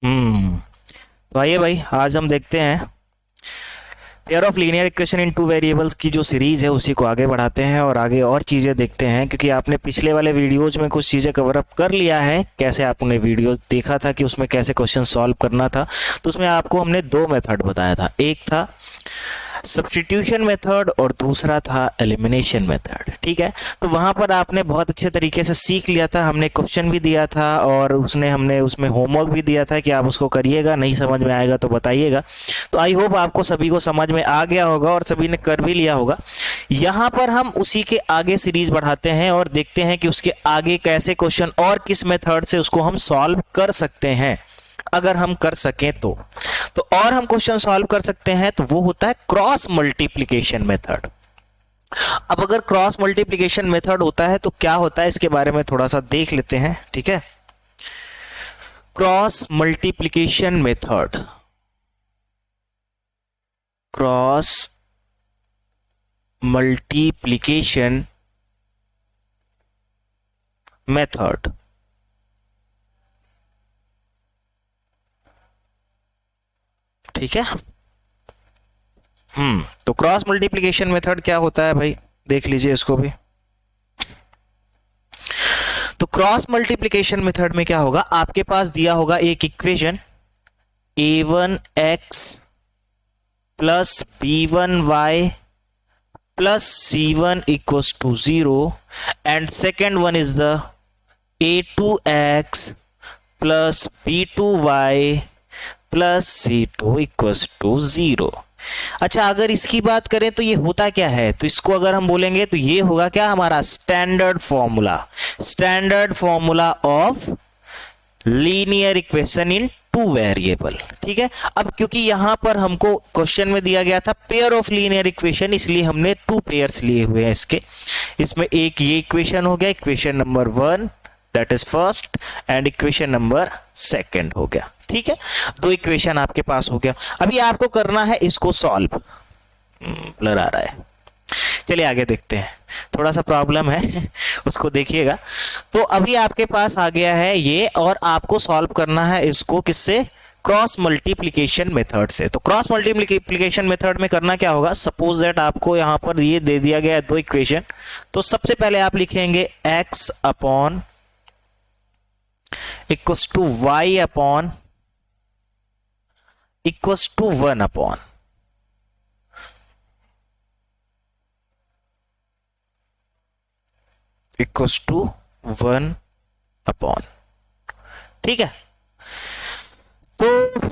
तो आइए भाई, आज हम देखते हैं pair of linear equation in two variables की जो सीरीज है उसी को आगे बढ़ाते हैं और आगे और चीज़ें देखते हैं, क्योंकि आपने पिछले वाले वीडियोज में कुछ चीज़ें कवर अप कर लिया है। कैसे आपने वीडियो देखा था कि उसमें कैसे क्वेश्चन सॉल्व करना था, तो उसमें आपको हमने दो मेथड बताया था। एक था सब्स्टिट्यूशन मेथड और दूसरा था एलिमिनेशन मेथड। ठीक है, तो वहां पर आपने बहुत अच्छे तरीके से सीख लिया था। हमने क्वेश्चन भी दिया था और हमने उसमें होमवर्क भी दिया था कि आप उसको करिएगा, नहीं समझ में आएगा तो बताइएगा। तो आई होप आपको सभी को समझ में आ गया होगा और सभी ने कर भी लिया होगा। यहाँ पर हम उसी के आगे सीरीज बढ़ाते हैं और देखते हैं कि उसके आगे कैसे क्वेश्चन और किस मेथड से उसको हम सॉल्व कर सकते हैं, अगर हम कर सकें तो। और हम क्वेश्चन सॉल्व कर सकते हैं तो वो होता है क्रॉस मल्टीप्लिकेशन मेथड। अब अगर क्रॉस मल्टीप्लिकेशन मेथड होता है तो क्या होता है, इसके बारे में थोड़ा सा देख लेते हैं। ठीक है, cross multiplication method, cross multiplication method ठीक है। तो क्रॉस मल्टीप्लिकेशन मेथड क्या होता है भाई, देख लीजिए इसको भी। तो क्रॉस मल्टीप्लिकेशन मेथड में क्या होगा, आपके पास दिया होगा एक equation a1x plus b1y plus c1 equals to 0 and second one is the a2x plus b2y plus c2 equals to 0। अच्छा, अगर इसकी बात करें तो ये होता क्या है, तो इसको अगर हम बोलेंगे तो ये होगा क्या, हमारा standard formula of linear equation in two variable. ठीक है, अब क्योंकि यहां पर हमको क्वेश्चन में दिया गया था पेयर ऑफ लीनियर इक्वेशन, इसलिए हमने टू पेयर्स लिए हुए हैं इसके। इसमें एक ये इक्वेशन हो गया, equation number 1 that is first, and equation number second हो गया। ठीक है, दो इक्वेशन आपके पास हो गया। अभी आपको करना है इसको सॉल्व। ब्लर आ रहा है, चलिए आगे देखते हैं, थोड़ा सा प्रॉब्लम है उसको देखिएगा। तो अभी आपके पास आ गया है ये, और आपको सॉल्व करना है इसको किससे, क्रॉस मल्टीप्लिकेशन मेथड से। तो क्रॉस मल्टीप्लिकेशन मेथड में करना क्या होगा, सपोज दैट आपको यहां पर ये दे दिया गया है दो इक्वेशन। तो सबसे पहले आप लिखेंगे x upon equals to y upon equals to 1 upon equals to 1 upon. ठीक है, तो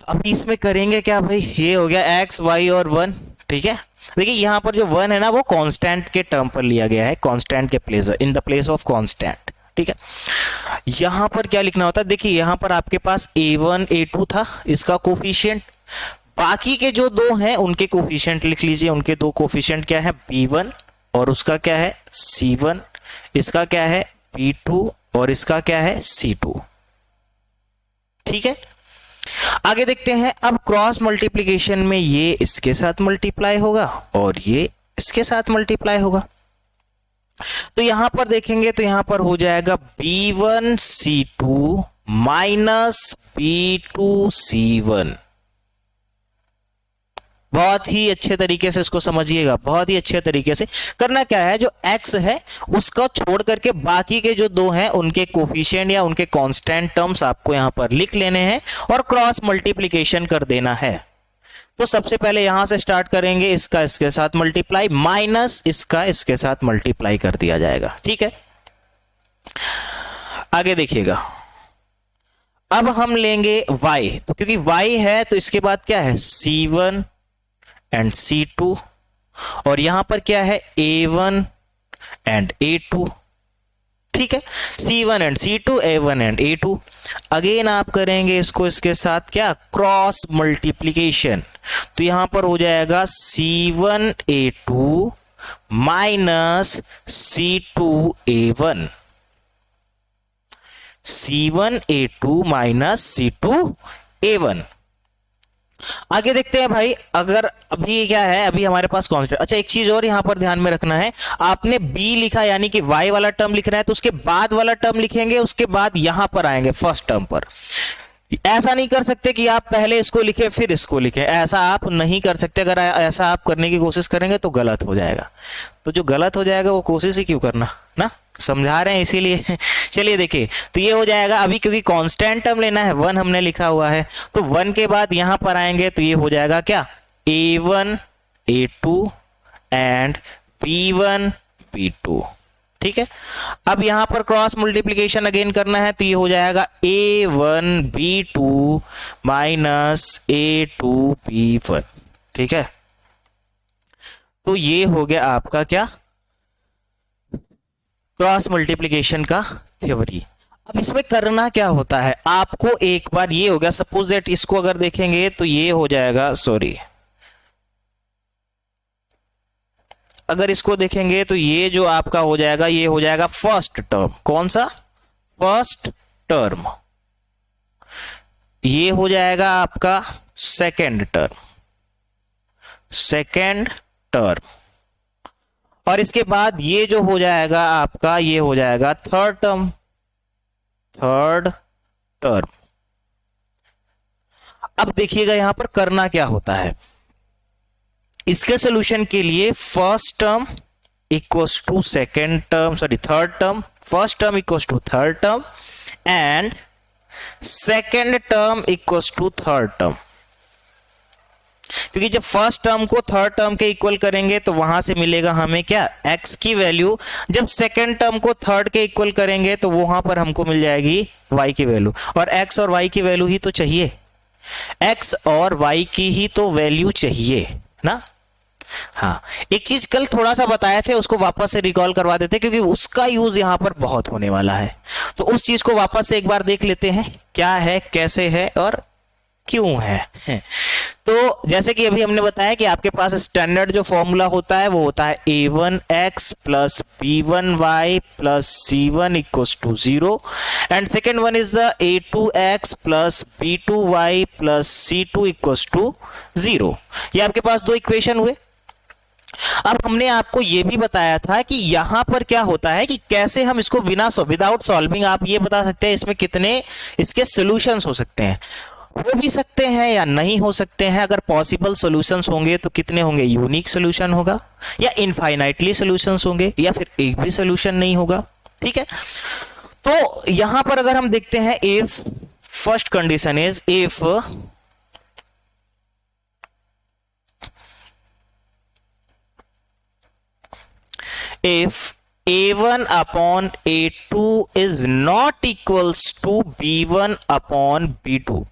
अभी इसमें करेंगे क्या भाई, ये हो गया x y और 1। ठीक है, देखिए यहां पर जो 1 है ना वो कांस्टेंट के टर्म पर लिया गया है, कांस्टेंट के place, in the place of constant. ठीक है, यहां पर क्या लिखना होता है, देखिए यहां पर आपके पास a1 a2 था, इसका कोफिशिएंट, बाकी के जो दो हैं उनके कोफिशिएंट लिख लीजिए। उनके दो कोफिशिएंट क्या है, b1 और उसका क्या है c1, इसका क्या है b2 और इसका क्या है c2। ठीक है, आगे देखते हैं। अब क्रॉस मल्टीप्लिकेशन में ये इसके साथ मल्टीप्लाई होगा और ये इसके साथ मल्टीप्लाई होगा। तो यहां पर देखेंगे तो यहां पर हो जाएगा b1 c2 minus b2 c1। बहुत ही अच्छे तरीके से इसको समझिएगा, बहुत ही अच्छे तरीके से करना क्या है, जो x है उसको छोड़ करके बाकी के जो दो हैं उनके कोफिशिएंट या उनके कांस्टेंट टर्म्स आपको यहां पर लिख लेने हैं और क्रॉस मल्टीप्लिकेशन कर देना है। तो सबसे पहले यहां से स्टार्ट करेंगे, इसका इसके साथ मल्टीप्लाई माइनस इसका इसके साथ मल्टीप्लाई कर दिया जाएगा। ठीक है, आगे देखिएगा। अब हम लेंगे y, तो क्योंकि y है तो इसके बाद क्या है c1 एंड c2, और यहां पर क्या है a1 एंड a2। ठीक है, c1 and c2, a1 and a2। Again आप करेंगे इसको इसके साथ क्या, क्रॉस मल्टीप्लिकेशन। तो यहां पर हो जाएगा c1 a2 minus c2 a1, c1 a2 minus c2 a1। आगे देखते हैं भाई, अगर अभी क्या है, अभी हमारे पास कांस्टेंट। अच्छा, एक चीज और यहां पर ध्यान में रखना है, आपने b लिखा यानी कि y वाला टर्म लिखना है तो उसके बाद वाला टर्म लिखेंगे, उसके बाद यहां पर आएंगे फर्स्ट टर्म पर। ऐसा नहीं कर सकते कि आप पहले इसको लिखे फिर इसको लिखें, ऐसा आप नहीं कर सकते। अगर ऐसा आप करने की कोशिश करेंगे तो गलत हो जाएगा। तो जो गलत हो जाएगा वो कोशिश ही क्यों करना ना, समझा रहे हैं इसीलिए। चलिए देखिए, तो ये हो जाएगा अभी, क्योंकि कांस्टेंट टर्म लेना है, 1 हमने लिखा हुआ है, तो 1 के बाद यहां पर आएंगे तो ये हो जाएगा क्या, a1 a2 and b1 b2। ठीक है, अब यहां पर क्रॉस मल्टीप्लीकेशन अगेन करना है, तो ये हो जाएगा a1 b2 minus a2 b1। ठीक है, तो ये हो गया आपका क्या, क्रॉस मल्टीप्लीकेशन का थ्योरी। अब इसमें करना क्या होता है आपको, एक बार ये हो गया, सपोज दैट इसको अगर देखेंगे तो ये हो जाएगा, सॉरी, अगर इसको देखेंगे तो ये जो आपका हो जाएगा, ये हो जाएगा फर्स्ट टर्म। कौन सा, फर्स्ट टर्म। ये हो जाएगा आपका सेकेंड टर्म, सेकेंड टर्म। और इसके बाद ये जो हो जाएगा आपका, ये हो जाएगा थर्ड टर्म, थर्ड टर्म। अब देखिएगा यहां पर करना क्या होता है, इसके सॉल्यूशन के लिए first term equals to second term, sorry third term, first term equals to third term and second term equals to third term. क्योंकि जब फर्स्ट टर्म को थर्ड टर्म के इक्वल करेंगे तो वहां से मिलेगा हमें क्या, x की वैल्यू। जब सेकेंड टर्म को थर्ड के इक्वल करेंगे तो वहां पर हमको मिल जाएगी y की वैल्यू, और x और y की वैल्यू ही तो चाहिए, x और y की ही तो वैल्यू चाहिए ना। हाँ, एक चीज कल थोड़ा सा बताए थे, उसको वापस से रिकॉल करवा देते, क्योंकि उसका यूज यहां पर बहुत होने वाला है। तो उस चीज को वापस से एक बार देख लेते हैं, क्या है, कैसे है और क्यों है। तो जैसे कि अभी हमने बताया कि आपके पास स्टैंडर्ड जो फॉर्मूला होता है वो होता है a1x plus b1y plus c1 equals to 0 and second one is the a2x plus b2y plus c2 equals to 0। ये आपके पास दो इक्वेशन हुए। अब हमने आपको यह भी बताया था कि यहां पर क्या होता है कि कैसे हम इसको विदाउट सॉल्विंग, आप ये बता सकते हैं इसमें कितने इसके सॉल्यूशंस हो सकते हैं, हो भी सकते हैं या नहीं हो सकते हैं। अगर पॉसिबल सॉल्यूशंस होंगे तो कितने होंगे, यूनिक सॉल्यूशन होगा या इनफाइनाइटली सॉल्यूशंस होंगे या फिर एक भी सॉल्यूशन नहीं होगा। ठीक है, तो यहां पर अगर हम देखते हैं, if first condition is if a1 upon a2 is not equals to b1 upon b2।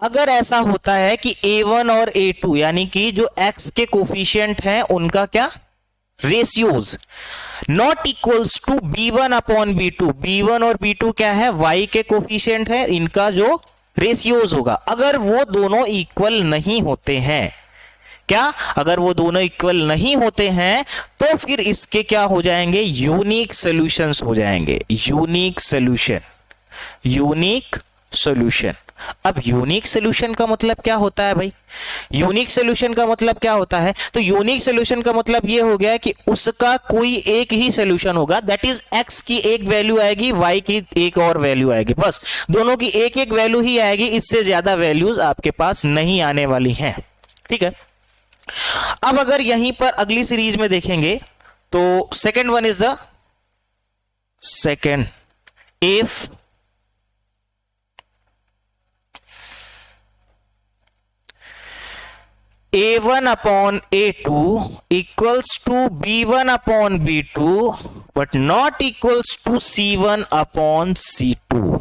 अगर ऐसा होता है कि a1 और a2 यानी कि जो x के कोफिशिएंट हैं उनका क्या, ratios not equals to b1 upon b2। b1 और b2 क्या है, y के कोफिशिएंट है, इनका जो रेशियोज होगा, अगर वो दोनों इक्वल नहीं होते हैं, क्या, अगर वो दोनों इक्वल नहीं होते हैं तो फिर इसके क्या हो जाएंगे, यूनिक सॉल्यूशंस हो जाएंगे। Unique solution, unique solution. अब यूनिक सॉल्यूशन का मतलब क्या होता है भाई, यूनिक सॉल्यूशन का मतलब क्या होता है, तो यूनिक सॉल्यूशन का मतलब ये हो गया कि उसका कोई एक ही सॉल्यूशन होगा, दैट इज x की एक वैल्यू आएगी, y की एक और वैल्यू आएगी, बस दोनों की एक एक वैल्यू ही आएगी, इससे ज्यादा वैल्यूज आपके पास नहीं आने वाली हैं। ठीक है, अब अगर यहीं पर अगली सीरीज में देखेंगे तो second one is the second, if a1 upon a2 equals to b1 upon b2 but not equals to c1 upon c2।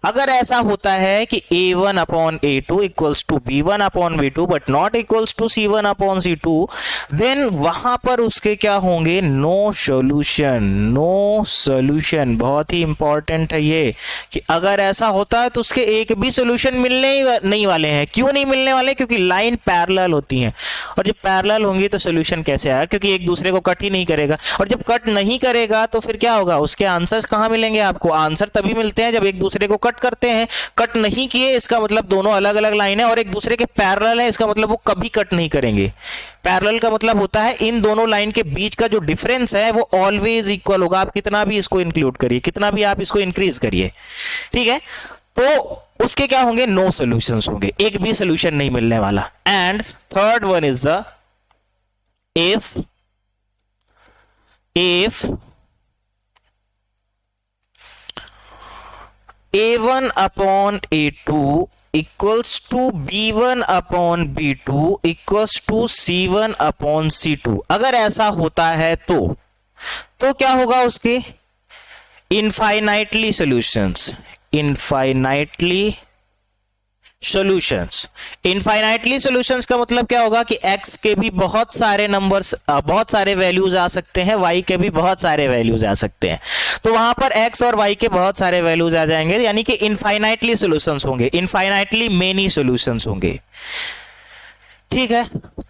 अगर ऐसा होता है कि a1 upon a2 equals to b1 upon b2 but not equals to c1 upon c2, then वहां पर उसके क्या होंगे, नो सॉल्यूशन, नो सॉल्यूशन। बहुत ही इंपॉर्टेंट है ये कि अगर ऐसा होता है तो उसके एक भी सॉल्यूशन मिलने ही नहीं वाले हैं। क्यों नहीं मिलने वाले, क्योंकि लाइन पैरेलल होती हैं, और जब पैरेलल होंगी तो सॉल्यूशन कैसे आएगा, क्योंकि एक दूसरे को कट ही नहीं करेगा, और जब कट नहीं करेगा तो फिर क्या होगा, उसके आंसर्स कहां मिलेंगे आपको, आंसर तभी मिलते हैं जब एक दूसरे को कट करते हैं। कट नहीं किए इसका मतलब दोनों अलग अलग लाइन है और एक दूसरे के पैरेलल है, इसका मतलब वो कभी कट नहीं करेंगे। पैरेलल का मतलब होता है इन दोनों लाइन के बीच का जो डिफरेंस है वो ऑलवेज इक्वल होगा, आप कितना भी इसको इंक्लूड करिए, कितना भी आप इसको इंक्रीज करिए। ठीक है, तो उसके क्या होंगे, नो सॉल्यूशंस होंगे, एक भी सॉल्यूशन नहीं मिलने वाला। And third one is the if a1 upon a2 equals to b1 upon b2 equals to c1 upon c2, अगर ऐसा होता है तो क्या होगा उसके, इनफाइनाइटली सॉल्यूशंस, इनफाइनाइटली सॉल्यूशंस का मतलब क्या होगा कि x के भी बहुत सारे नंबर्स, बहुत सारे वैल्यूज आ सकते हैं, y के भी बहुत सारे वैल्यूज आ सकते हैं, तो वहां पर x और y के बहुत सारे वैल्यूज आ जाएंगे, यानी कि इनफाइनाइटली सॉल्यूशंस होंगे, इनफाइनाइटली मेनी सॉल्यूशंस होंगे। ठीक है,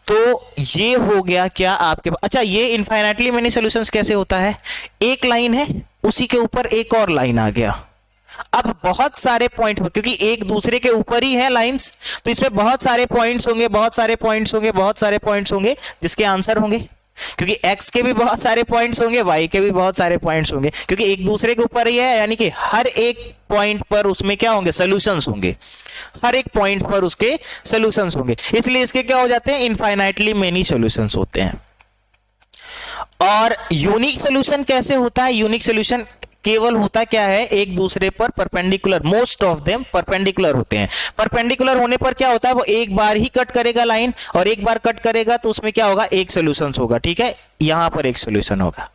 तो ये हो गया क्या आपके पास। अच्छा, ये इनफाइनाइटली मेनी सॉल्यूशंस कैसे होता है, एक लाइन है उसी के ऊपर एक और लाइन आ गया, अब बहुत सारे पॉइंट, क्योंकि एक दूसरे के ऊपर ही है लाइंस, तो इसमें बहुत सारे पॉइंट्स होंगे, बहुत सारे पॉइंट्स होंगे, बहुत सारे पॉइंट्स होंगे जिसके आंसर होंगे, क्योंकि x के भी बहुत सारे पॉइंट्स होंगे, y के भी बहुत सारे पॉइंट्स होंगे, क्योंकि एक दूसरे के ऊपर ही है, यानी कि हर एक पॉइंट पर उसमें क्या होंगे, सॉल्यूशंस होंगे, हर एक पॉइंट पर उसके सॉल्यूशंस होंगे, इसलिए इसके क्या हो जाते हैं, इनफाइनाइटली मेनी सॉल्यूशंस होते हैं। और यूनिक सॉल्यूशन कैसे होता है, यूनिक सॉल्यूशन केवल होता क्या है, एक दूसरे पर perpendicular, most of them perpendicular होते हैं। परपेंडिकुलर होने पर क्या होता है, वो एक बार ही कट करेगा लाइन, और एक बार कट करेगा तो उसमें क्या होगा, एक सॉल्यूशन होगा। ठीक है, यहां पर एक सॉल्यूशन होगा।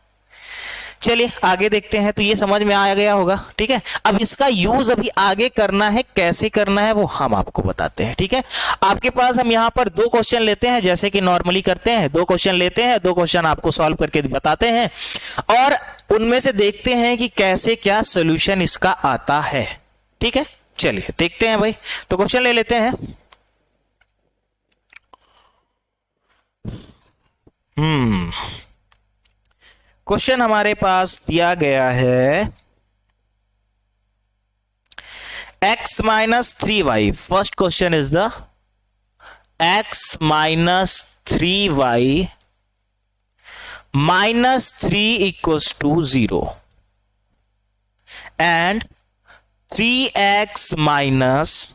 चलिए आगे देखते हैं, तो ये समझ में आ गया होगा। ठीक है, अब इसका यूज अभी आगे करना है, कैसे करना है वो हम आपको बताते हैं। ठीक है, आपके पास हम यहां पर दो क्वेश्चन लेते हैं, जैसे कि नॉर्मली करते हैं, दो क्वेश्चन लेते हैं, दो क्वेश्चन आपको सॉल्व करके बताते हैं, और उनमें से देखते हैं कि कैसे क्या सॉल्यूशन इसका आता है। ठीक है, चलिए देखते हैं भाई, तो क्वेश्चन ले लेते हैं। क्वेश्चन हमारे पास दिया गया है x minus 3y। First question is the x minus 3y minus 3 equals to 0 and 3x minus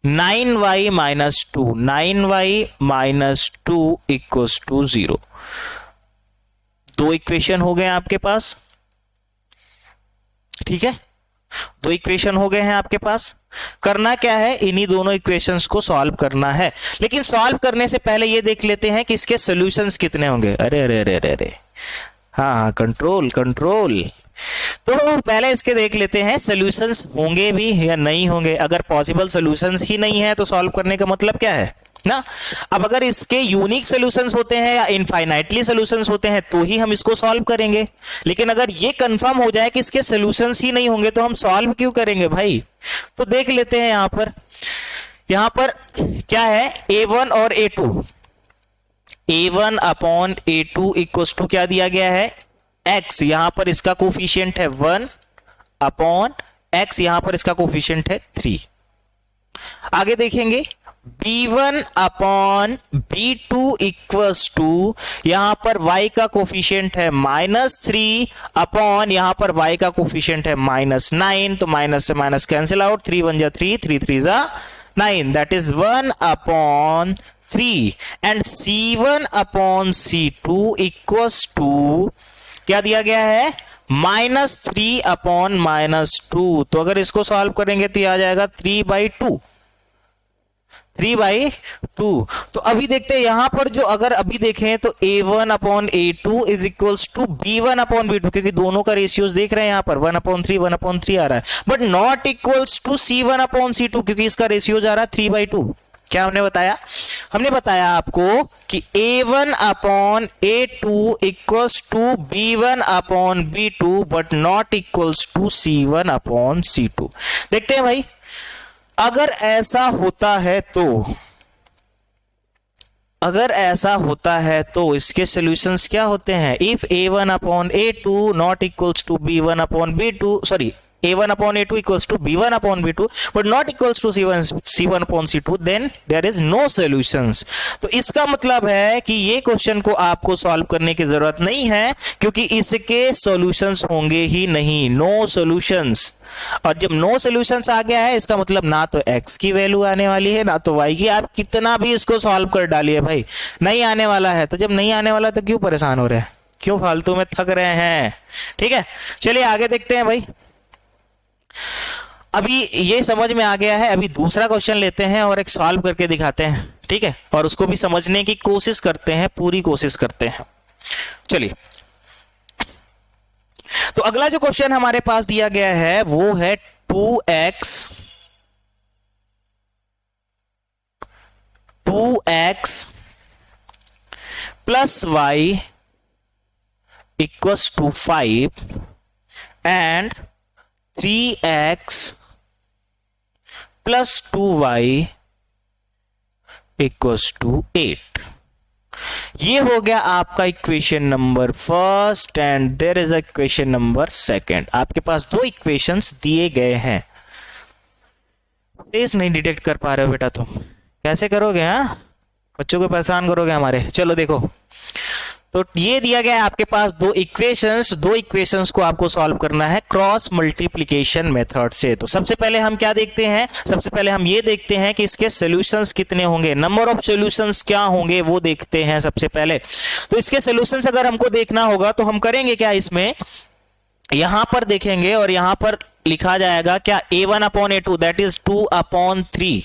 9y minus 2, 9y minus 2 equals to 0। दो इक्वेशन हो गए हैं आपके पास। ठीक है, दो इक्वेशन हो गए हैं आपके पास। करना क्या है, इन्हीं दोनों इक्वेशंस को सॉल्व करना है, लेकिन सॉल्व करने से पहले ये देख लेते हैं कि इसके सॉल्यूशंस कितने होंगे। अरे अरे अरे अरे अरे, हाँ, कंट्रोल कंट्रोल। तो पहले इसके देख लेते हैं सॉल्यूशंस होंगे भी या नहीं होंगे। अगर पॉसिबल सॉल्यूशंस ही नहीं है तो सॉल्व करने का मतलब क्या है ना। अब अगर इसके यूनिक सॉल्यूशंस होते हैं या इनफाइनाइटली सॉल्यूशंस होते हैं तो ही हम इसको सॉल्व करेंगे, लेकिन अगर ये कंफर्म हो जाए कि इसके सॉल्यूशंस ही नहीं होंगे तो हम सॉल्व क्यों करेंगे भाई। तो देख लेते हैं यहां पर क्या है, a1 और a2, a1 upon a2 equals to क्या दिया गया है, x, यहां पर इसका कोफिशिएंट है 1 अपॉन x, यहां पर इसका कोफिशिएंट है 3। आगे देखेंगे b1 upon b2 equals to, यहां पर y का कोफिशिएंट है -3 अपॉन, यहां पर y का कोफिशिएंट है -9, तो माइनस से माइनस कैंसिल आउट, 3 1 जा 3, 3 3 जा 9, that is 1 upon 3 and c1 upon c2 equals to क्या दिया गया है, -3 अपॉन -2। तो अगर इसको सॉल्व करेंगे तो आ जाएगा 3/2, 3/2। तो अभी देखते हैं यहां पर जो, अगर अभी देखें तो a1 upon a2 is equals to b1 upon b2, क्योंकि दोनों का रेशियोज देख रहे हैं यहां पर 1/3 आ रहा है, but not equals to c1 upon c2, क्योंकि इसका रेशियोज आ रहा है 3/2। क्या हमने बताया, हमने बताया आपको कि a1 upon a2 equals to b1 upon b2 but not equals to c1 upon c2। देखते हैं भाई, अगर ऐसा होता है तो इसके सॉल्यूशंस क्या होते हैं, if a1 upon a2 not equals to b1 upon b2, sorry a1 upon a2 equals to b1 upon b2 but not equals to c1 upon c2, then there is no solutions। तो इसका मतलब है कि ये question को आपको solve करने की जरूरत नहीं है, क्योंकि इसके सॉल्यूशंस होंगे ही नहीं, नो सॉल्यूशंस। और जब नो सॉल्यूशंस आ गया है, इसका मतलब ना तो x की वैल्यू आने वाली है ना तो y की। आप कितना भी इसको सॉल्व कर डालिए भाई, नहीं आने वाला है। तो जब नहीं आने वाला तो क्यों परेशान हो रहे हैं, क्यों फालतू में थक रहे हैं? ठीक है, चलिए आगे देखते हैं भाई। अभी ये समझ में आ गया है, अभी दूसरा क्वेश्चन लेते हैं और एक सॉल्व करके दिखाते हैं, ठीक है, और उसको भी समझने की कोशिश करते हैं, पूरी कोशिश करते हैं। चलिए, तो अगला जो क्वेश्चन हमारे पास दिया गया है वो है 2x plus y equals to 5 and 3x plus 2y equals to 8। ये हो गया आपका equation number first and there is a equation number second. आपके पास दो इक्वेशंस दिए गए हैं। फेस नहीं डिटेक्ट कर पा रहे हो बेटा, तुम कैसे करोगे? हाँ, बच्चों को परेशान करोगे हमारे। चलो देखो, तो ये दिया गया है आपके पास दो इक्वेशंस को आपको सॉल्व करना है क्रॉस मल्टीप्लिकेशन मेथड से। तो सबसे पहले हम क्या देखते हैं, सबसे पहले हम ये देखते हैं कि इसके सॉल्यूशंस कितने होंगे, नंबर ऑफ सॉल्यूशंस क्या होंगे वो देखते हैं सबसे पहले। तो इसके सॉल्यूशंस अगर हमको देखना होगा तो हम करेंगे क्या, इसमें यहां पर देखेंगे और यहां पर लिखा जाएगा क्या, a1 upon a2 that is 2 upon 3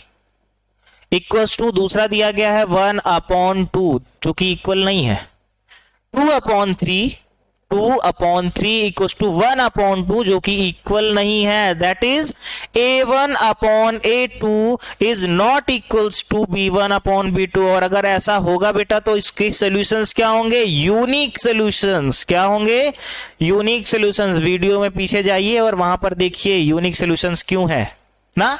equals to, दूसरा दिया गया है 1 अपॉन 2 जो कि इक्वल नहीं है, 2 अपॉन 3 इक्वल्स टू 1 अपॉन 2 जो कि इक्वल नहीं है, that is a1 upon a2 is not equals to b1 upon b2। और अगर ऐसा होगा बेटा तो इसके सॉल्यूशंस क्या होंगे, यूनिक सॉल्यूशंस। क्या होंगे, यूनिक सॉल्यूशंस। वीडियो में पीछे जाइए और वहां पर देखिए यूनिक सॉल्यूशंस क्यों है ना।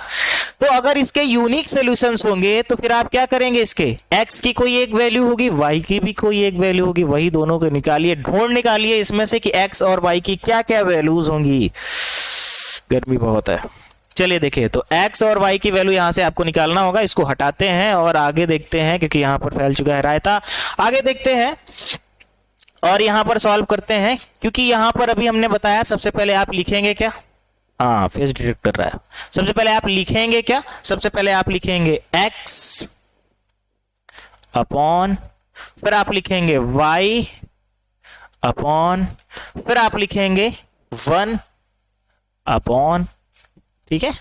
तो अगर इसके यूनिक सॉल्यूशंस होंगे तो फिर आप क्या करेंगे, इसके x की कोई एक वैल्यू होगी, y की भी कोई एक वैल्यू होगी, वही दोनों को निकालिए, ढूंढ निकालिए इसमें से कि x और y की क्या क्या वैल्यूज होंगी। गर्मी बहुत है। चलिए देखिए, तो x और y की वैल्यू यहां से आपको निकालना होगा। इसको हटाते हैं और आगे देखते हैं, क्योंकि यहां पर फैल चुका है रायता। आगे देखते हैं और यहां पर सॉल्व करते हैं, क्योंकि यहां पर अभी हमने बताया सबसे पहले आप लिखेंगे क्या, हाँ फेस डिटेक्ट कर रहा है। सबसे पहले आप लिखेंगे क्या, सबसे पहले आप लिखेंगे x अपॉन, फिर आप लिखेंगे y अपॉन, फिर आप लिखेंगे 1 अपॉन, ठीक है,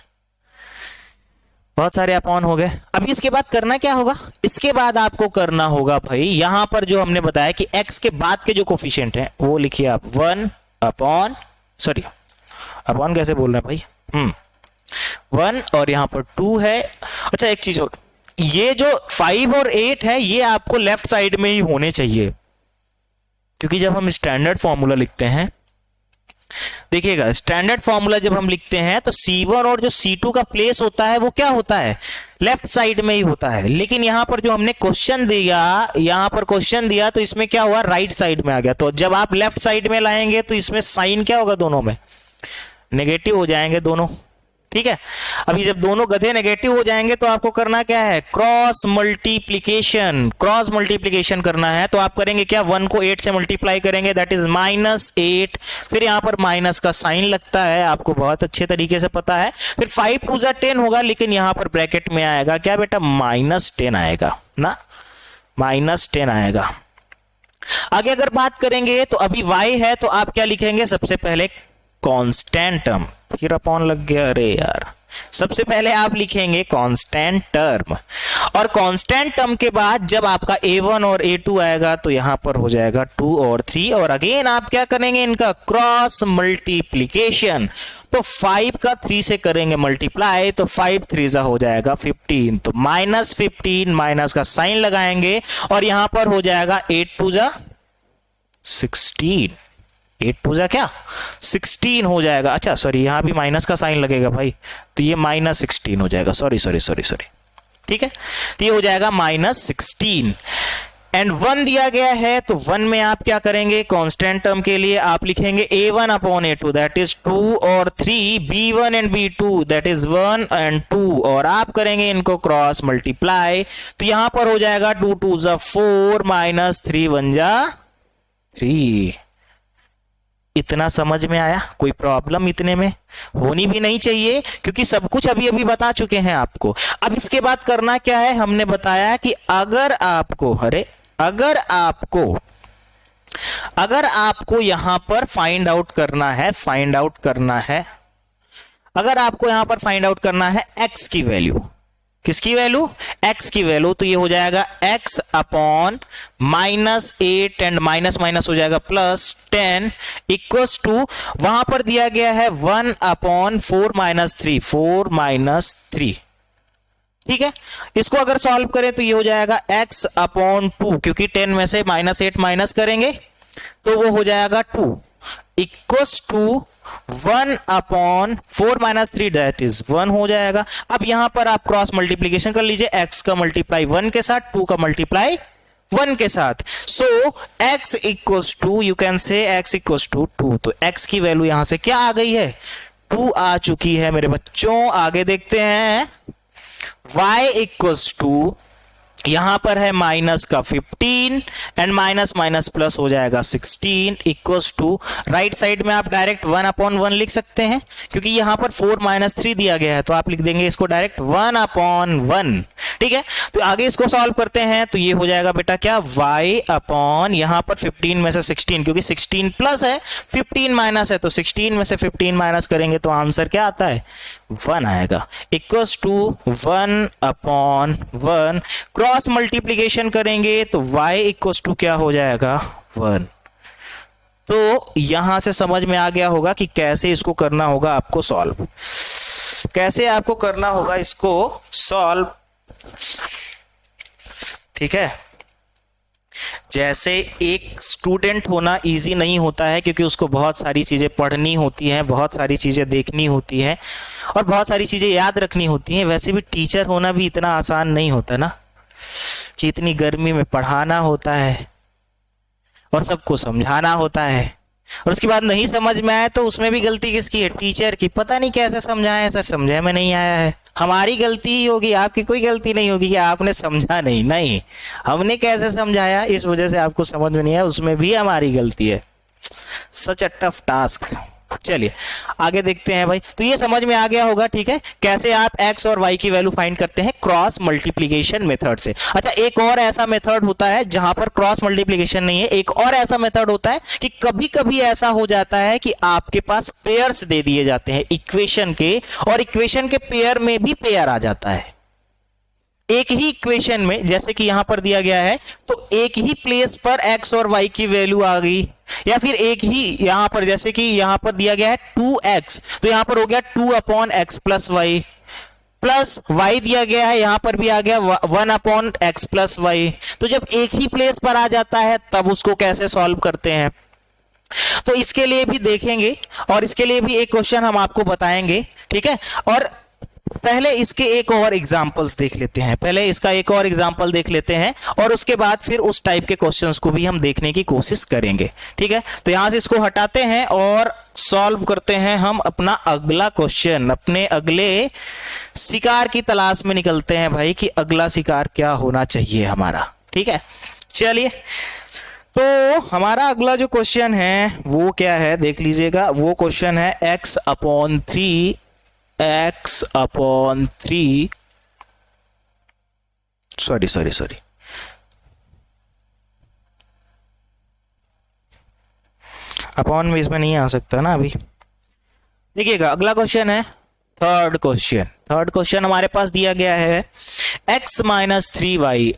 बहुत सारे अपॉन हो गए। अभी इसके बाद करना क्या होगा, इसके बाद आपको करना होगा भाई, यहां पर जो हमने बताया कि x के बाद के जो कोफिशिएंट हैं वो लिखिए आप 1 अपॉन, सॉरी अपॉन कैसे बोल रहे हैं भाई, 1 और यहां पर 2 है। अच्छा एक चीज और, ये जो 5 और 8 है ये आपको लेफ्ट साइड में ही होने चाहिए, क्योंकि जब हम स्टैंडर्ड फॉर्मूला लिखते हैं, देखिएगा स्टैंडर्ड फॉर्मूला जब हम लिखते हैं तो C1 और जो C2 का प्लेस होता है वो क्या होता है, लेफ्ट साइड में ही होता है। लेकिन यहां पर जो हमने क्वेश्चन दिया, यहां पर क्वेश्चन दिया तो इसमें क्या हुआ, राइट साइड में आ गया। तो जब आप लेफ्ट साइड में लाएंगे तो इसमें साइन क्या होगा, दोनों में नेगेटिव हो जाएंगे दोनों, ठीक है। अभी जब दोनों गधे नेगेटिव हो जाएंगे तो आपको करना क्या है, क्रॉस मल्टीप्लीकेशन करना है। तो आप करेंगे क्या, 1 को 8 से मल्टीप्लाई करेंगे दैट इज -8, फिर यहां पर माइनस का साइन लगता है, आपको बहुत अच्छे तरीके से पता है। फिर 5 2 10 होगा, लेकिन यहां पर ब्रैकेट में आएगा क्या बेटा, -10 आएगा ना, -10 आएगा। आगे अगर बात करेंगे तो अभी y है तो आप क्या लिखेंगे, सबसे पहले कांस्टेंट टर्म, फिर अपॉन लग गया, अरे यार, सबसे पहले आप लिखेंगे कांस्टेंट टर्म, और कांस्टेंट टर्म के बाद जब आपका a1 और a2 आएगा तो यहां पर हो जाएगा 2 और 3, और अगेन आप क्या करेंगे, इनका क्रॉस मल्टीप्लीकेशन। तो 5 का 3 से करेंगे मल्टीप्लाई, तो 5 3 हो जाएगा 15, तो -15 माइनस का साइन लगाएंगे और यहां पर हो जाएगा 8 2 16, 8 2 क्या 16 हो जाएगा। अच्छा सॉरी, यहां भी माइनस का साइन लगेगा भाई, तो ये -16 हो जाएगा, सॉरी, ठीक है। तो ये हो जाएगा -16 एंड 1 दिया गया है, तो 1 में आप क्या करेंगे, कांस्टेंट टर्म के लिए आप लिखेंगे a1 upon a2 that is 2 और 3, b1 and b2 that is 1 and 2, और आप करेंगे इनको क्रॉस मल्टीप्लाई, तो यहां पर हो जाएगा 2 2 जा 4 माइनस 3 1 जा 3। इतना समझ में आया? कोई प्रॉब्लम इतने में होनी भी नहीं चाहिए, क्योंकि सब कुछ अभी अभी बता चुके हैं आपको। अब इसके बाद करना क्या है, हमने बताया कि अगर आपको यहां पर फाइंड आउट करना है, अगर आपको यहां पर फाइंड आउट करना है x की वैल्यू, किसकी वैल्यू, x की वैल्यू, तो ये हो जाएगा x upon -8 and minus minus हो जाएगा +10 इक्वल्स टू, वहां पर दिया गया है 1 अपॉन 4 माइनस 3। ठीक है, इसको अगर सॉल्व करें तो ये हो जाएगा x अपॉन 2, क्योंकि 10 में से -8 माइनस करेंगे तो वो हो जाएगा 2 equals to 1 upon 4 minus 3 that is 1 हो जाएगा। अब यहां पर आप क्रॉस मल्टीप्लीकेशन कर लीजिए, x का मल्टीप्लाई 1 के साथ, 2 का मल्टीप्लाई 1 के साथ, so x equals to, you can say x equals to 2, तो x की वैल्यू यहां से क्या आ गई है, 2 आ चुकी है मेरे बच्चों। आगे देखते हैं, y इक्वल्स टू, यहां पर है माइनस का 15 एंड माइनस माइनस प्लस हो जाएगा 16 इक्वल्स टू, राइट साइड में आप डायरेक्ट 1 अपॉन 1 लिख सकते हैं, क्योंकि यहां पर 4 माइनस 3 दिया गया है, तो आप लिख देंगे इसको डायरेक्ट 1 अपॉन 1। ठीक है, तो आगे इसको सॉल्व करते हैं, तो ये हो जाएगा बेटा क्या, y अपॉन, यहां पर 15 में से 16, क्योंकि 16 प्लस है 15 माइनस है, तो 16 में से 15 माइनस करेंगे तो आंसर क्या आता है, 1 आएगा, equals to 1 upon 1। Cross multiplication करेंगे तो y इक्वल्स टू क्या हो जाएगा, 1। तो यहां से समझ में आ गया होगा कि कैसे इसको करना होगा आपको सॉल्व, कैसे आपको करना होगा इसको सॉल्व। ठीक है, जैसे एक स्टूडेंट होना इजी नहीं होता है, क्योंकि उसको बहुत सारी चीजें पढ़नी होती हैं, बहुत सारी चीजें देखनी होती हैं और बहुत सारी चीजें याद रखनी होती हैं, वैसे भी टीचर होना भी इतना आसान नहीं होता ना, कि इतनी गर्मी में पढ़ाना होता है और सबको समझाना होता है, और उसके बाद नहीं समझ में आए तो उसमें भी गलती किसकी है, टीचर की। पता नहीं कैसे समझाए सर, समझे में नहीं आया है, हमारी गलती ही होगी, आपकी कोई गलती नहीं होगी कि आपने समझा नहीं, हमने कैसे समझाया इस वजह से आपको समझ में नहीं आया, उसमें भी हमारी गलती है। सच अ टफ टास्क। चलिए आगे देखते हैं भाई, तो ये समझ में आ गया होगा। ठीक है, कैसे आप x और y की वैल्यू फाइंड करते हैं, क्रॉस मल्टीप्लीकेशन मेथड से। अच्छा, एक और ऐसा मेथड होता है जहां पर क्रॉस मल्टीप्लीकेशन नहीं है, एक और ऐसा मेथड होता है कि कभी कभी ऐसा हो जाता है कि आपके पास पेयर्स दे दिए जाते हैं इक्वेशन के, और इक्वेशन के पेयर में भी पेयर आ जाता है एक ही इक्वेशन में, जैसे कि यहां पर दिया गया है, तो एक ही प्लेस पर x और y की वैल्यू आ गई, या फिर एक ही यहां पर, जैसे कि यहां पर दिया गया है 2x, तो यहां पर हो गया 2 upon x plus y, plus y दिया गया है, यहां पर भी आ गया 1 अपॉन x प्लस वाई। तो जब एक ही प्लेस पर आ जाता है तब उसको कैसे सॉल्व करते हैं, तो इसके लिए भी देखेंगे और इसके लिए भी एक क्वेश्चन हम आपको बताएंगे। ठीक है, और पहले इसके एक और एग्जांपल्स देख लेते हैं, पहले इसका एक और एग्जांपल देख लेते हैं, और उसके बाद फिर उस टाइप के क्वेश्चंस को भी हम देखने की कोशिश करेंगे। ठीक है, तो यहां से इसको हटाते हैं और सॉल्व करते हैं हम अपना अगला क्वेश्चन, अपने अगले शिकार की तलाश में निकलते हैं भाई, कि अगला शिकार क्या होना चाहिए हमारा। ठीक है, चलिए, तो हमारा अगला जो क्वेश्चन है वो क्या है, देख लीजिएगा। वो क्वेश्चन है x अपॉन 3 सॉरी अपॉन में इसमें नहीं आ सकता ना अभी। देखिएगा, अगला क्वेश्चन है थर्ड क्वेश्चन हमारे पास दिया गया है x minus 3y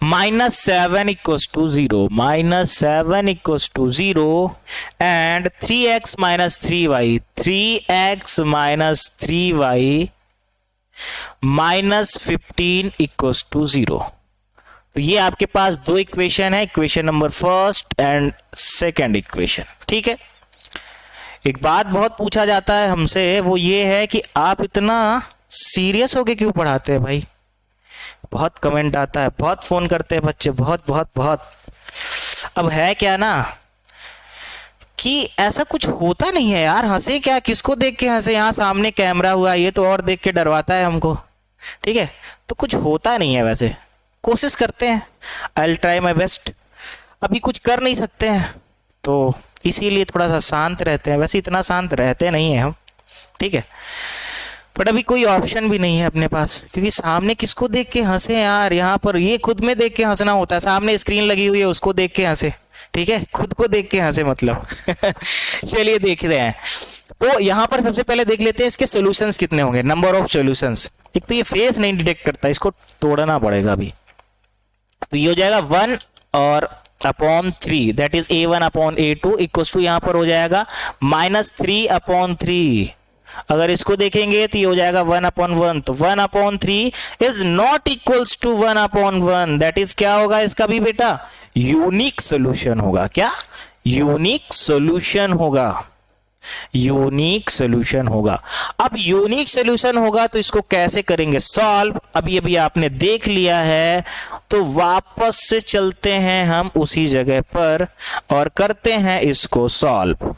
-7 equals to 0 and 3x minus 3y minus 15 equals to 0। तो ये आपके पास दो इक्वेशन है, equation number first and second equation. ठीक है, एक बात बहुत पूछा जाता है हमसे, वो ये है कि आप इतना सीरियस होके क्यों पढ़ाते हैं भाई, बहुत कमेंट आता है, बहुत फोन करते हैं बच्चे, बहुत बहुत बहुत। अब है क्या ना कि ऐसा कुछ होता नहीं है यार, हंसे क्या, किसको देख के हंसे, यहाँ सामने कैमरा हुआ ये तो और देख के डरवाता है हमको, ठीक है। तो कुछ होता नहीं है, वैसे कोशिश करते हैं, I will try my best. अभी कुछ कर नहीं सकते हैं तो इसीलिए थोड़ा सा शांत रहते हैं, वैसे इतना शांत रहते नहीं है हम, ठीक है। बट अभी कोई ऑप्शन भी नहीं है अपने पास, क्योंकि सामने किसको देख के हंसे यार, यहाँ पर ये खुद में देख के हंसना होता है, सामने स्क्रीन लगी हुई है उसको देख के हंसे, ठीक है, खुद को देख के हंसे मतलब। चलिए देख रहे हैं, तो यहाँ पर सबसे पहले देख लेते हैं इसके सॉल्यूशंस कितने होंगे, नंबर ऑफ सॉल्यूशंस। एक तो ये फेस नहीं डिटेक्ट करता, इसको तोड़ना पड़ेगा अभी, तो ये हो जाएगा 1 और upon 3, that is a1 upon a2 equals to यहाँ पर हो जाएगा -3 अपॉन 3। अगर इसको देखेंगे तो ये हो जाएगा 1 अपॉन 1, तो 1 upon 3 is not equals to 1 upon 1, that is क्या होगा इसका भी बेटा, यूनिक सोल्यूशन होगा। क्या, यूनिक सोल्यूशन होगा, यूनिक सोल्यूशन होगा। अब यूनिक सोल्यूशन होगा तो इसको कैसे करेंगे सॉल्व, अभी अभी आपने देख लिया है, तो वापस से चलते हैं हम उसी जगह पर और करते हैं इसको सॉल्व,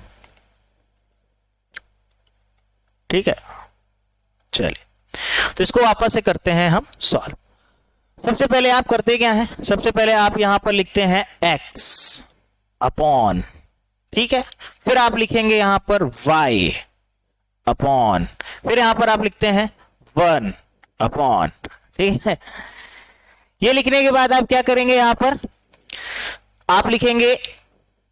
ठीक है। चलिए तो इसको वापस से करते हैं हम सॉल्व। सबसे पहले आप करते क्या है, सबसे पहले आप यहां पर लिखते हैं x अपॉन, ठीक है, फिर आप लिखेंगे यहां पर y अपॉन, फिर यहां पर आप लिखते हैं 1 अपॉन, ठीक है। ये लिखने के बाद आप क्या करेंगे, यहां पर आप लिखेंगे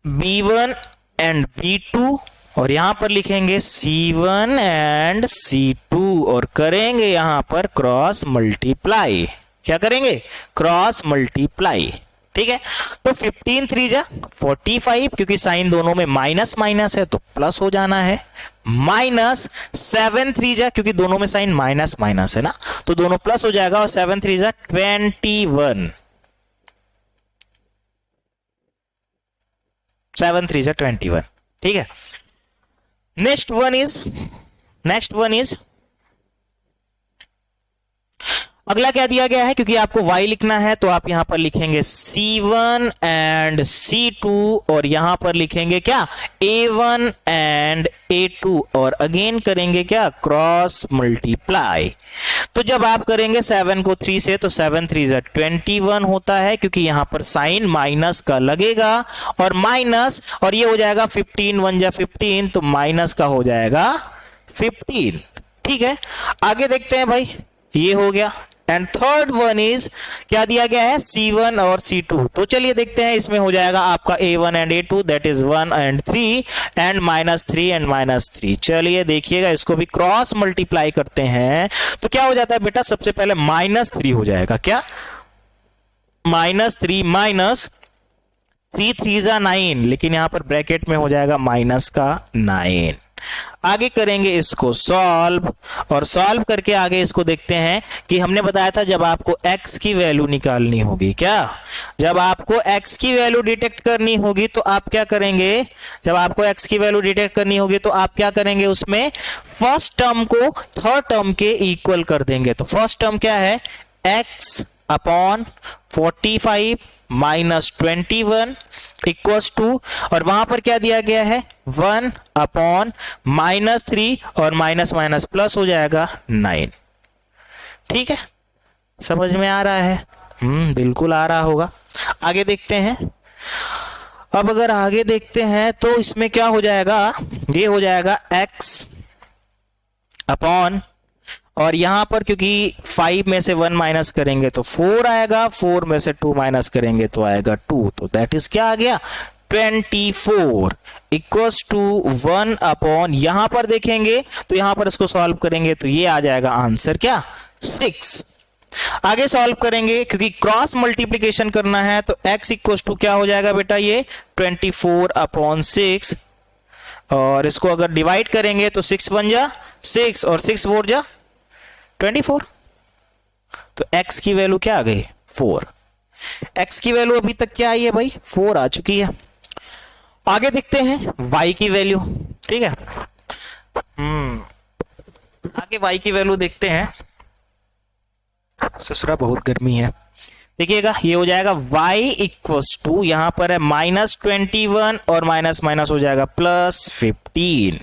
b1 एंड b2 और यहां पर लिखेंगे C1 एंड C2 और करेंगे यहां पर क्रॉस मल्टीप्लाई। क्या करेंगे, क्रॉस मल्टीप्लाई, ठीक है। तो 15 3 जा 45, क्योंकि साइन दोनों में माइनस माइनस है तो प्लस हो जाना है, माइनस 7 3 जा, क्योंकि दोनों में साइन माइनस माइनस है ना, तो दोनों प्लस हो जाएगा, और 7 3 जा 21, 7 3 जा 21, ठीक है। नेक्स्ट वन इज अगला क्या दिया गया है, क्योंकि आपको y लिखना है तो आप यहां पर लिखेंगे C1 एंड C2 और यहां पर लिखेंगे क्या, A1 एंड A2 और अगेन करेंगे क्या, क्रॉस मल्टीप्लाई। तो जब आप करेंगे 7 को 3 से तो 7 3 जा 21 होता है, क्योंकि यहां पर साइन माइनस का लगेगा और माइनस, और ये हो जाएगा 15 1 जा 15, तो माइनस का हो जाएगा 15, ठीक है। आगे देखते हैं भाई, ये हो गया। एंड थर्ड वन इज क्या दिया गया है, C1 और C2, तो चलिए देखते हैं, इसमें हो जाएगा आपका A1 and A2 that is 1 and 3 and -3 and -3। चलिए देखिएगा, इसको भी क्रॉस मल्टीप्लाई करते हैं तो क्या हो जाता है बेटा, सबसे पहले -3 हो जाएगा, क्या, -3 माइनस 3 3 जा 9, लेकिन यहां पर ब्रैकेट में हो जाएगा माइनस का 9। आगे करेंगे इसको सॉल्व, और सॉल्व करके आगे इसको देखते हैं कि हमने बताया था जब आपको x की वैल्यू निकालनी होगी, क्या, जब आपको x की वैल्यू डिटेक्ट करनी होगी तो आप क्या करेंगे, जब आपको x की वैल्यू डिटेक्ट करनी होगी तो आप क्या करेंगे, उसमें फर्स्ट टर्म को थर्ड टर्म के इक्वल कर देंगे। तो फर्स्ट टर्म क्या है, x upon 45 minus 21 equals to, और वहां पर क्या दिया गया है, 1 अपॉन -3 और माइनस माइनस प्लस हो जाएगा 9, ठीक है। समझ में आ रहा है, बिल्कुल आ रहा होगा। आगे देखते हैं, अब अगर आगे देखते हैं तो इसमें क्या हो जाएगा, ये हो जाएगा x अपॉन, और यहां पर क्योंकि 5 में से 1 माइनस करेंगे तो 4 आएगा, 4 में से 2 माइनस करेंगे तो आएगा 2, तो दैट इज क्या आ गया, 24 इक्वल्स टू 1 अपॉन, यहां पर देखेंगे तो यहां पर इसको सॉल्व करेंगे तो ये आ जाएगा आंसर क्या, 6। आगे सॉल्व करेंगे, क्योंकि क्रॉस मल्टीप्लीकेशन करना है तो x इक्वल्स टू क्या हो जाएगा बेटा, ये 24 अपॉन 6, और इसको अगर डिवाइड करेंगे तो 6 1 जा 6 और 6 4 जा 24, तो x की वैल्यू क्या आ गई, 4। x की वैल्यू अभी तक क्या आई है भाई, 4 आ चुकी है। आगे देखते हैं y की वैल्यू, ठीक है, आगे y की वैल्यू देखते हैं। ससुरा बहुत गर्मी है। देखिएगा ये हो जाएगा y इक्वल्स टू, यहां पर है -21 और माइनस माइनस हो जाएगा +15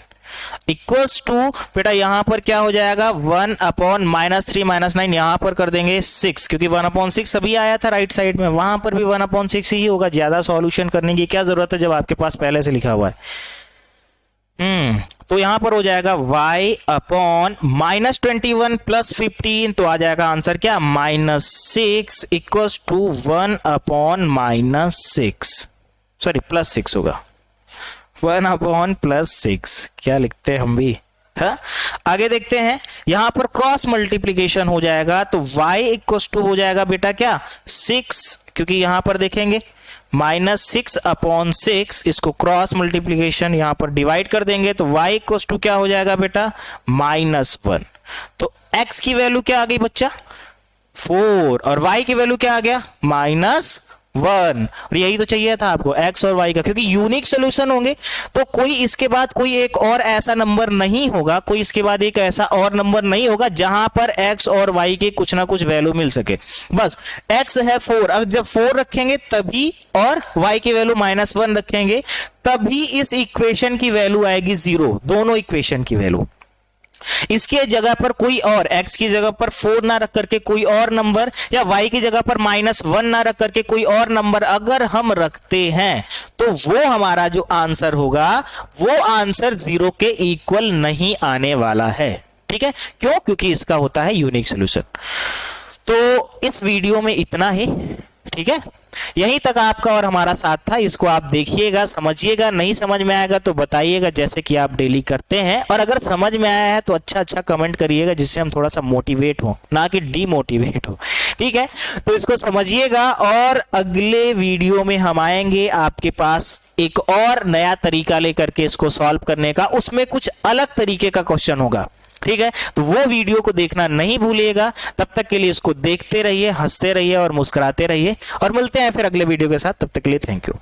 इक्वल्स टू, बेटा यहां पर क्या हो जाएगा 1/-3 -9, यहां पर कर देंगे 6, क्योंकि 1/6 अभी आया था राइट साइड में, वहां पर भी 1/6 ही होगा। ज्यादा सॉल्यूशन करने की क्या जरूरत है जब आपके पास पहले से लिखा हुआ है। तो यहां पर हो जाएगा y/-21 + 15, तो आ जाएगा आंसर क्या -6 इक्वल्स टू 1/-6, सॉरी +6 होगा, 1/+6 क्या लिखते हैं हम भी। हाँ, आगे देखते हैं, यहां पर क्रॉस मल्टीप्लीकेशन हो जाएगा, तो y इक्वल्स टू हो जाएगा बेटा क्या 6, क्योंकि यहां पर देखेंगे -6/6, इसको क्रॉस मल्टीप्लीकेशन यहां पर डिवाइड कर देंगे, तो y इक्वल्स टू क्या हो जाएगा बेटा -1। तो x की वैल्यू क्या आ गई बच्चा 4, और y की वैल्यू क्या आ गया -1, और यही तो चाहिए था आपको x और y का, क्योंकि यूनिक सॉल्यूशन होंगे तो कोई इसके बाद कोई एक और ऐसा नंबर नहीं होगा, कोई इसके बाद एक ऐसा और नंबर नहीं होगा जहां पर x और y के कुछ ना कुछ वैल्यू मिल सके। बस x है 4, अब जब 4 रखेंगे तभी, और y की वैल्यू -1 रखेंगे तभी इस इक्वेशन की वैल्यू आएगी 0, दोनों इक्वेशन की वैल्यू। इसके जगह पर कोई और, x की जगह पर 4 ना रख करके कोई और नंबर, या y की जगह पर -1 ना रख करके कोई और नंबर अगर हम रखते हैं तो वो हमारा जो आंसर होगा वो आंसर 0 के इक्वल नहीं आने वाला है। ठीक है, क्यों? क्योंकि इसका होता है यूनिक सॉल्यूशन। तो इस वीडियो में इतना ही, ठीक है, यहीं तक आपका और हमारा साथ था। इसको आप देखिएगा, समझिएगा, नहीं समझ में आएगा तो बताइएगा जैसे कि आप डेली करते हैं, और अगर समझ में आया है तो अच्छा कमेंट करिएगा जिससे हम थोड़ा सा मोटिवेट हो, ना कि डीमोटिवेट हो। ठीक है, तो इसको समझिएगा, और अगले वीडियो में हम आएंगे आपके पास एक और नया तरीका लेकर के इसको सॉल्व करने का, उसमें कुछ अलग तरीके का क्वेश्चन होगा। ठीक है, तो वो वीडियो को देखना नहीं भूलिएगा। तब तक के लिए इसको देखते रहिए, हंसते रहिए और मुस्कुराते रहिए, और मिलते हैं फिर अगले वीडियो के साथ। तब तक के लिए थैंक यू।